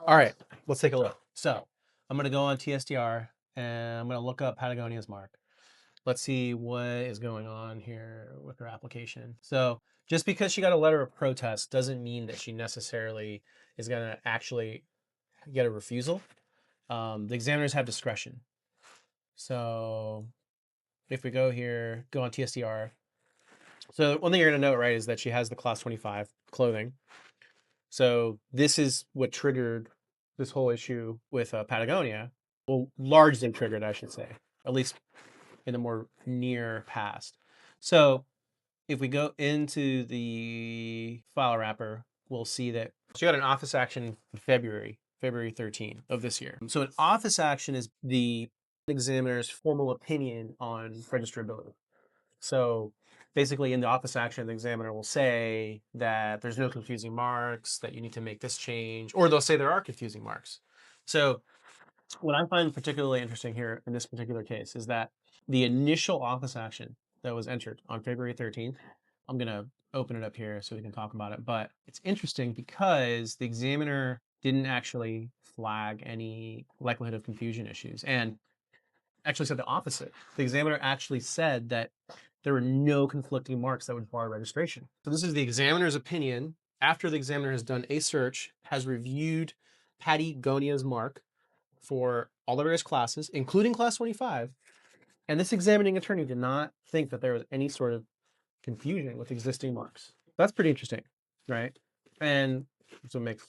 All right, let's take a look. So I'm going to go on TSDR and I'm going to look up Patagonia's mark. Let's see what is going on here with her application. So just because she got a letter of protest doesn't mean that she necessarily is going to actually get a refusal. The examiners have discretion. So if we go here, go on TSDR. So one thing you're going to note, right, is that she has the class 25 clothing. So this is what triggered this whole issue with Patagonia. Well, largely triggered, I should say, at least in the more near past. So if we go into the file wrapper, we'll see that she got an office action in February 13 of this year. So an office action is the examiner's formal opinion on registrability. So basically in the office action, the examiner will say that there's no confusing marks, that you need to make this change, or they'll say there are confusing marks. So what I find particularly interesting here in this particular case is that the initial office action that was entered on February 13th, I'm going to open it up here so we can talk about it. But it's interesting because the examiner didn't actually flag any likelihood of confusion issues and actually said the opposite. The examiner actually said that there were no conflicting marks that would bar registration. So this is the examiner's opinion after the examiner has done a search, has reviewed Pattie Gonia's mark for all the various classes, including class 25. And this examining attorney did not think that there was any sort of confusion with existing marks. That's pretty interesting, right? And so it makes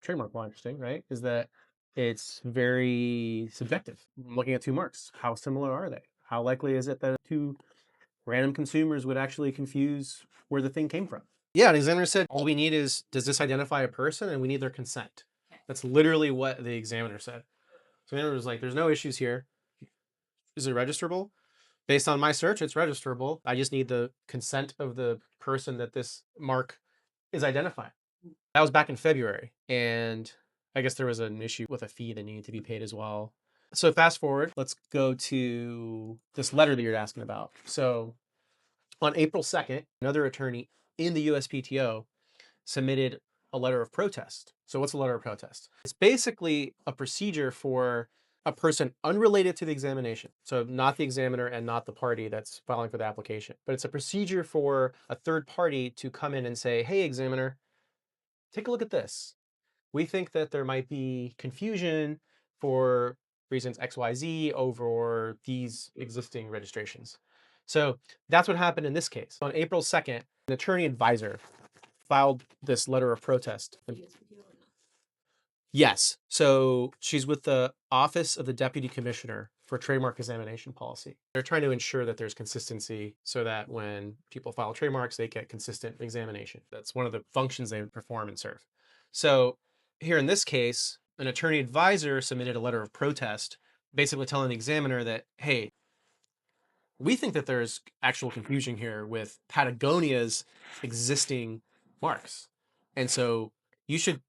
trademark law interesting, right? Is that it's very subjective. Looking at two marks, how similar are they? How likely is it that two random consumers would actually confuse where the thing came from? Yeah, the examiner said, all we need is, does this identify a person? And we need their consent. That's literally what the examiner said. So the examiner was like, there's no issues here. Is it registrable? Based on my search, it's registrable. I just need the consent of the person that this mark is identifying. That was back in February. And I guess there was an issue with a fee that needed to be paid as well. So fast forward, let's go to this letter that you're asking about. So on April 2nd, another attorney in the USPTO submitted a letter of protest. So what's a letter of protest? It's basically a procedure for a person unrelated to the examination. So not the examiner and not the party that's filing for the application, but it's a procedure for a third party to come in and say, hey, examiner, take a look at this. We think that there might be confusion for reasons XYZ over these existing registrations. So that's what happened in this case. On April 2nd, an attorney advisor filed this letter of protest. Yes. So she's with the Office of the Deputy Commissioner for Trademark Examination Policy. They're trying to ensure that there's consistency so that when people file trademarks, they get consistent examination. That's one of the functions they perform and serve. So here in this case, an attorney advisor submitted a letter of protest, basically telling the examiner that, hey, we think that there's actual confusion here with Patagonia's existing marks. And so you should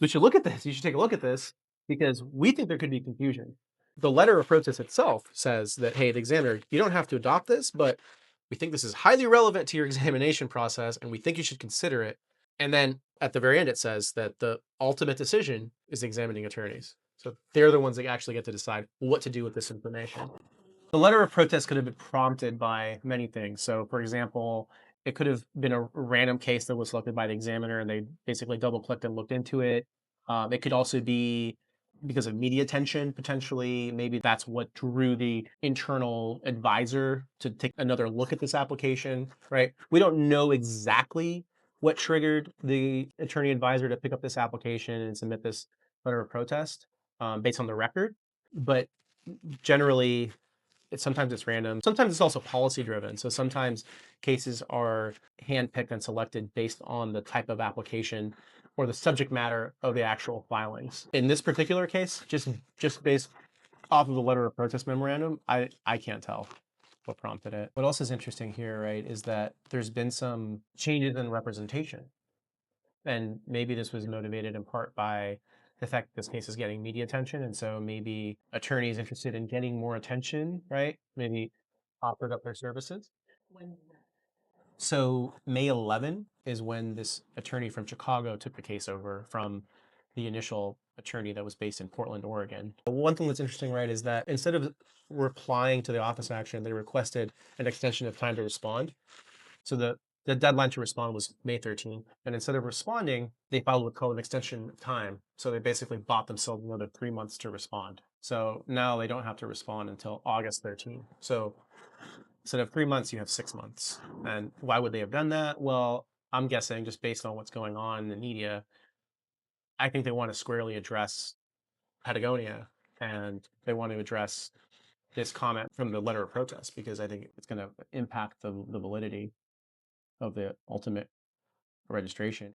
we should look at this. You should take a look at this because we think there could be confusion. The letter of protest itself says that, hey, the examiner, you don't have to adopt this, but we think this is highly relevant to your examination process and we think you should consider it. And then at the very end, it says that the ultimate decision is the examining attorneys. So they're the ones that actually get to decide what to do with this information. The letter of protest could have been prompted by many things. So, for example, it could have been a random case that was selected by the examiner and they basically double clicked and looked into it. It could also be because of media attention, potentially. Maybe that's what drew the internal advisor to take another look at this application, right? We don't know exactly what triggered the attorney advisor to pick up this application and submit this letter of protest based on the record. But generally, sometimes it's random. Sometimes it's also policy driven. So sometimes cases are handpicked and selected based on the type of application or the subject matter of the actual filings. In this particular case, just based off of the letter of protest memorandum, I can't tell what prompted it. What else is interesting here, right, is that there's been some changes in representation. And maybe this was motivated in part by the fact that this case is getting media attention. And so maybe attorneys interested in getting more attention, right? Maybe offered up their services. So May 11 is when this attorney from Chicago took the case over from the initial attorney that was based in Portland, Oregon. One thing that's interesting, right, is that instead of replying to the office action, they requested an extension of time to respond. So the deadline to respond was May 13th. And instead of responding, they filed what's called an extension of time. So they basically bought themselves another 3 months to respond. So now they don't have to respond until August 13th. So instead of 3 months, you have 6 months. And why would they have done that? Well, I'm guessing just based on what's going on in the media, I think they want to squarely address Patagonia and they want to address this comment from the letter of protest because I think it's going to impact the validity of the ultimate registration.